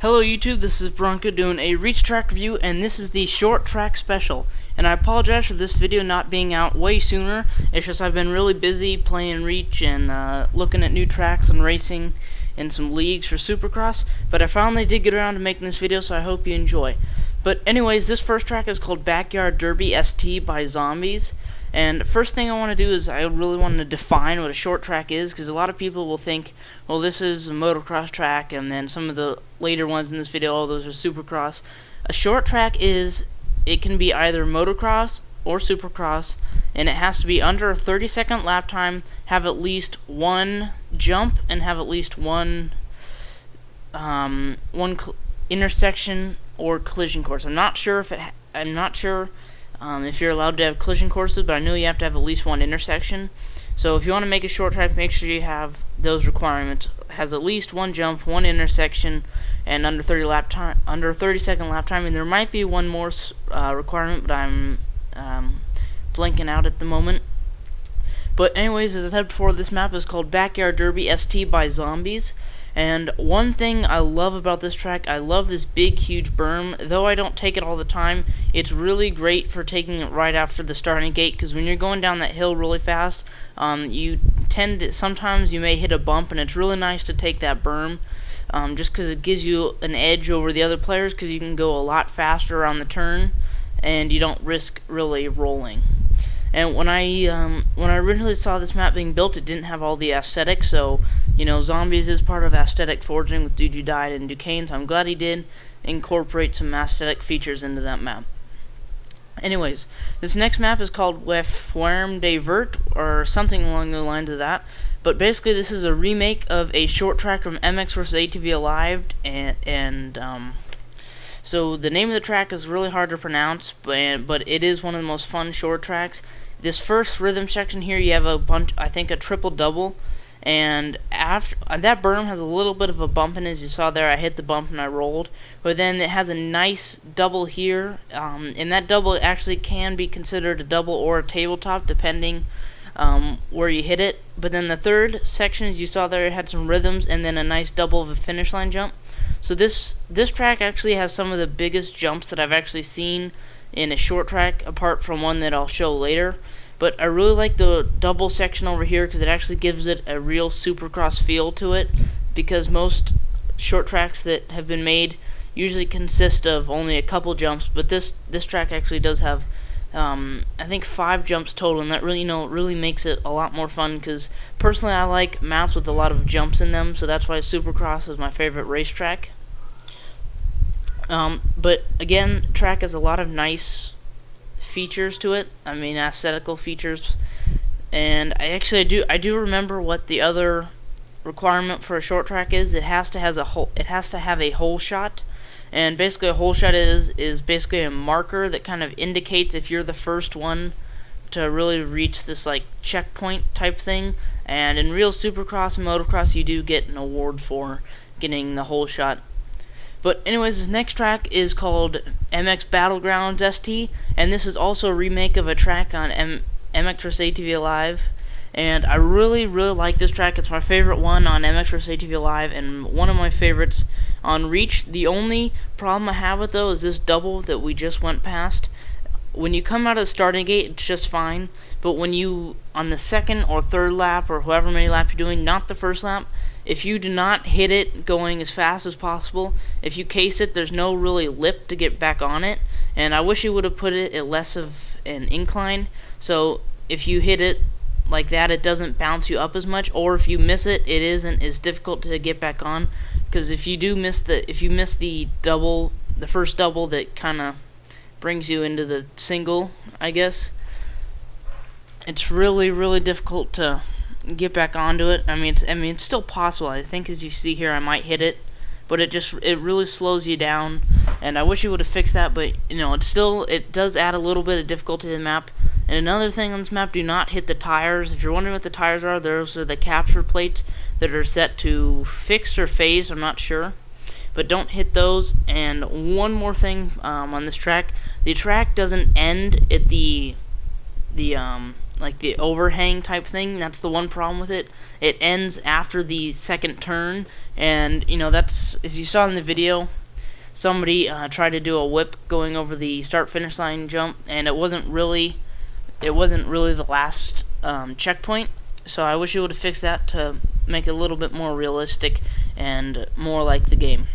Hello YouTube, this is Bronco doing a Reach track review, and this is the short track special. And I apologize for this video not being out way sooner. It's just I've been really busy playing Reach and looking at new tracks and racing in some leagues for Supercross. But I finally did get around to making this video, so I hope you enjoy. But anyways, this first track is called Backyard Derby ST by Zombies. And first thing I want to do is I really want to define what a short track is, because a lot of people will think, well, this is a motocross track, and then some of the later ones in this video, all those are supercross. A short track it can be either motocross or supercross, and it has to be under a 30-second lap time, have at least one jump, and have at least one intersection or collision course. I'm not sure if you're allowed to have collision courses, but I know you have to have at least one intersection. So if you want to make a short track, make sure you have those requirements. It has at least one jump, one intersection, and under 30-second lap time. And there might be one more requirement, but I'm blanking out at the moment. But anyways, as I said before, this map is called Backyard Derby ST by Zombies. And one thing I love about this track, I love this big, huge berm. Though I don't take it all the time, it's really great for taking it right after the starting gate, because when you're going down that hill really fast, sometimes you may hit a bump, and it's really nice to take that berm, just because it gives you an edge over the other players, because you can go a lot faster on the turn, and you don't risk really rolling. And when I originally saw this map being built, it didn't have all the aesthetics, so, you know, Zombies is part of aesthetic forging with Dude You Died and Duquesne, so I'm glad he did incorporate some aesthetic features into that map. Anyways, this next map is called Ferme de Vert, or something along the lines of that, but basically this is a remake of a short track from MX vs. ATV Alive, so the name of the track is really hard to pronounce, but it is one of the most fun short tracks. This first rhythm section here, you have I think a triple-double, and after that berm has a little bit of a bump in it. As you saw there, I hit the bump and I rolled, but then it has a nice double here, and that double actually can be considered a double or a tabletop, depending where you hit it. But then the third section, as you saw there, it had some rhythms and then a nice double of a finish line jump. So this track actually has some of the biggest jumps that I've actually seen in a short track, apart from one that I'll show later. But I really like the double section over here, because it actually gives it a real supercross feel to it, because most short tracks that have been made usually consist of only a couple jumps, but this track actually does have I think 5 jumps total, and that really makes it a lot more fun, because personally I like maps with a lot of jumps in them, so that's why Supercross is my favorite racetrack. But again, the track has a lot of nice features to it. I mean, aesthetical features, and I do remember what the other requirement for a short track is. It has to have a hole shot. And basically a hole shot is basically a marker that kind of indicates if you're the first one to really reach this like checkpoint type thing. And in real Supercross and motocross, you do get an award for getting the hole shot. But anyways, this next track is called MX Battlegrounds ST, and this is also a remake of a track on MX vs. ATV Alive. And I really like this track. It's my favorite one on MX vs. ATV Alive, and one of my favorites on Reach. The only problem I have with though is this double that we just went past. When you come out of the starting gate, it's just fine, but when you, on the second or third lap, or however many laps you're doing, not the first lap, if you do not hit it going as fast as possible, if you case it, there's no really lip to get back on it, and I wish you would have put it at less of an incline, so if you hit it like that, it doesn't bounce you up as much, or if you miss it, it isn't as difficult to get back on, because if you miss the double, the first double that kind of brings you into the single, I guess, it's really difficult to get back onto it. I mean, it's still possible. I think, as you see here, I might hit it, but it really slows you down, and I wish you would have fixed that. But you know, it does add a little bit of difficulty to the map. And another thing on this map, do not hit the tires. If you're wondering what the tires are, those are the capture plates that are set to fixed or phased, I'm not sure, but don't hit those. And one more thing on this track, the track doesn't end at the like the overhang type thing. That's the one problem with it. It ends after the second turn, and that's, as you saw in the video, somebody tried to do a whip going over the start-finish line jump, and it wasn't really the last checkpoint. So I wish you would have fixed that to make it a little bit more realistic and more like the game.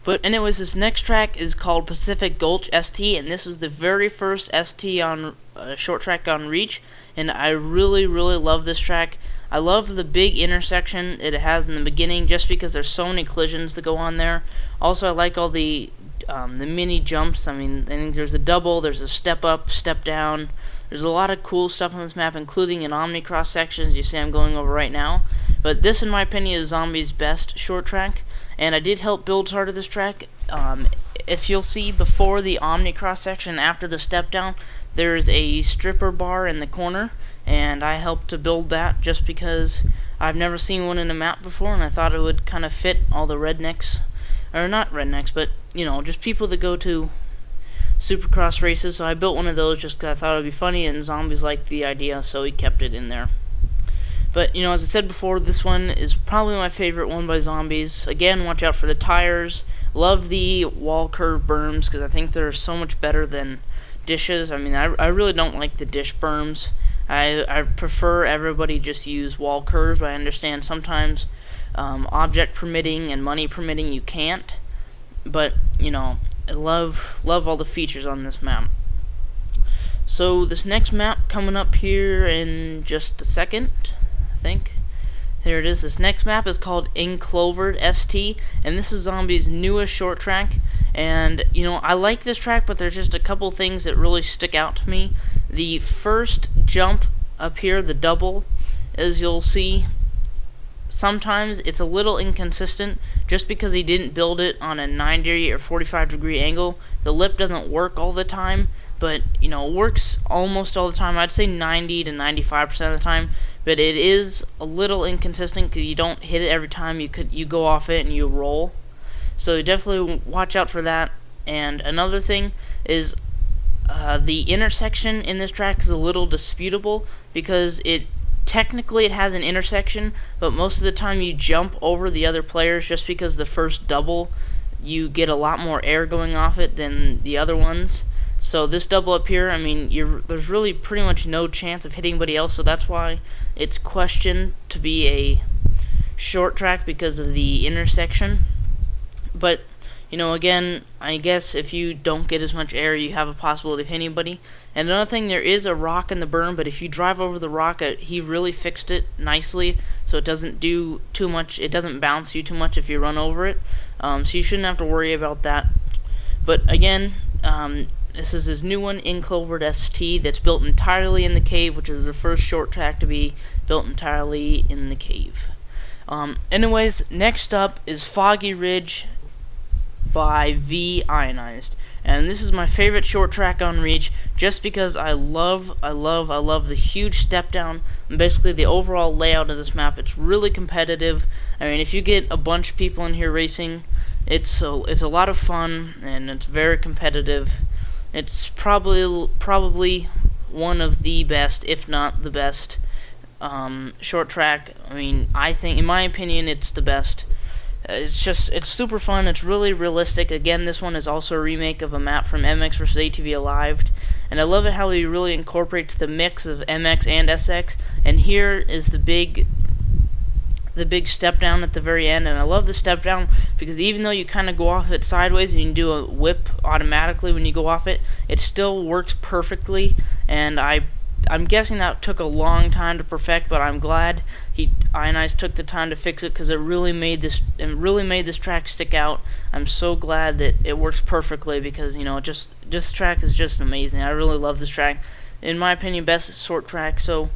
But anyways, this next track is called Pacific Gulch ST, and this was the very first ST on short track on Reach, and I really love this track. I love the big intersection it has in the beginning, just because there's so many collisions that go on there. Also, I like all the mini jumps. I mean, I think there's a double, there's a step up, step down. There's a lot of cool stuff on this map, including an Omnicross section, as you see I'm going over right now. But this, in my opinion, is Zombie's best short track, and I did help build part of this track. If you'll see, before the Omnicross section, after the step down, there's a stripper bar in the corner, and I helped to build that just because I've never seen one in a map before, and I thought it would kind of fit all the rednecks, or not rednecks, but just people that go to Supercross races. So I built one of those just because I thought it would be funny, and Zombies liked the idea, so he kept it in there. But as I said before, this one is probably my favorite one by Zombies. Again, watch out for the tires. Love the wall curve berms, because I think they're so much better than dishes. I mean, I really don't like the dish berms. I prefer everybody just use wall curves, but I understand sometimes object permitting and money permitting you can't. But I love all the features on this map. So this next map coming up here in just a second, I think. There it is. This next map is called Inclovered ST, and this is Zombie's newest short track. And I like this track, but there's just a couple things that really stick out to me. The first jump up here, the double, as you'll see, sometimes it's a little inconsistent just because he didn't build it on a 90 or 45 degree angle. The lip doesn't work all the time, but it works almost all the time. I'd say 90 to 95% of the time, but it is a little inconsistent because you don't hit it every time. You go off it and you roll, so definitely watch out for that. And another thing is the intersection in this track is a little disputable, because technically it has an intersection, but most of the time you jump over the other players, just because the first double you get a lot more air going off it than the other ones. So this double up here, I mean, there's really pretty much no chance of hitting anybody else, so that's why it's questioned to be a short track, because of the intersection. But again, I guess if you don't get as much air, you have a possibility of hitting anybody. And another thing, there is a rock in the berm, but if you drive over the rock, he really fixed it nicely, so it doesn't do too much. It doesn't bounce you too much if you run over it. So you shouldn't have to worry about that. But again, this is his new one, Inclovered ST, that's built entirely in the cave, which is the first short track to be built entirely in the cave. Anyways, next up is Foggy Ridge by V Ionized, and this is my favorite short track on Reach, just because I love the huge step down and basically the overall layout of this map. It's really competitive. I mean, if you get a bunch of people in here racing, it's a lot of fun, and it's very competitive. It's probably one of the best, if not the best, short track. I mean, I think, in my opinion, it's the best. It's super fun. It's really realistic. Again, this one is also a remake of a map from MX vs ATV Alived, and I love it how he really incorporates the mix of MX and SX. And here is the big step down at the very end, and I love the step down because even though you kind of go off it sideways and you can do a whip automatically when you go off it, it still works perfectly. And I'm guessing that took a long time to perfect, but I'm glad Ionized took the time to fix it, because it really made this track stick out. I'm so glad that it works perfectly, because this track is just amazing. I really love this track. In my opinion, best short track. So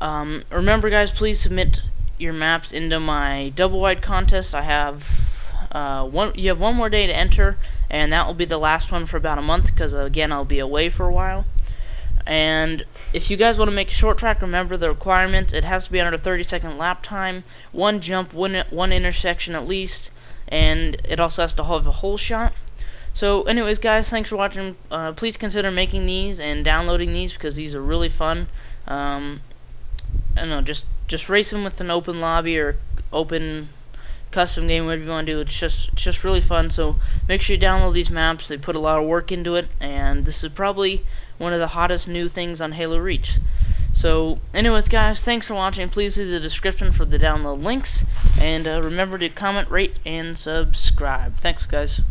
remember, guys, please submit your maps into my double wide contest. I have you have one more day to enter, and that will be the last one for about a month, because again, I'll be away for a while. And if you guys want to make a short track, remember the requirement: it has to be under 30-second lap time, one jump, one intersection at least, and it also has to have a hole shot. So anyways, guys, thanks for watching. Please consider making these and downloading these, because these are really fun. I don't know, just racing with an open lobby or open custom game, whatever you want to do. It's just really fun. So make sure you download these maps. They put a lot of work into it, and this is probably one of the hottest new things on Halo Reach. So anyways, guys, thanks for watching. Please see the description for the download links, and remember to comment, rate, and subscribe. Thanks, guys.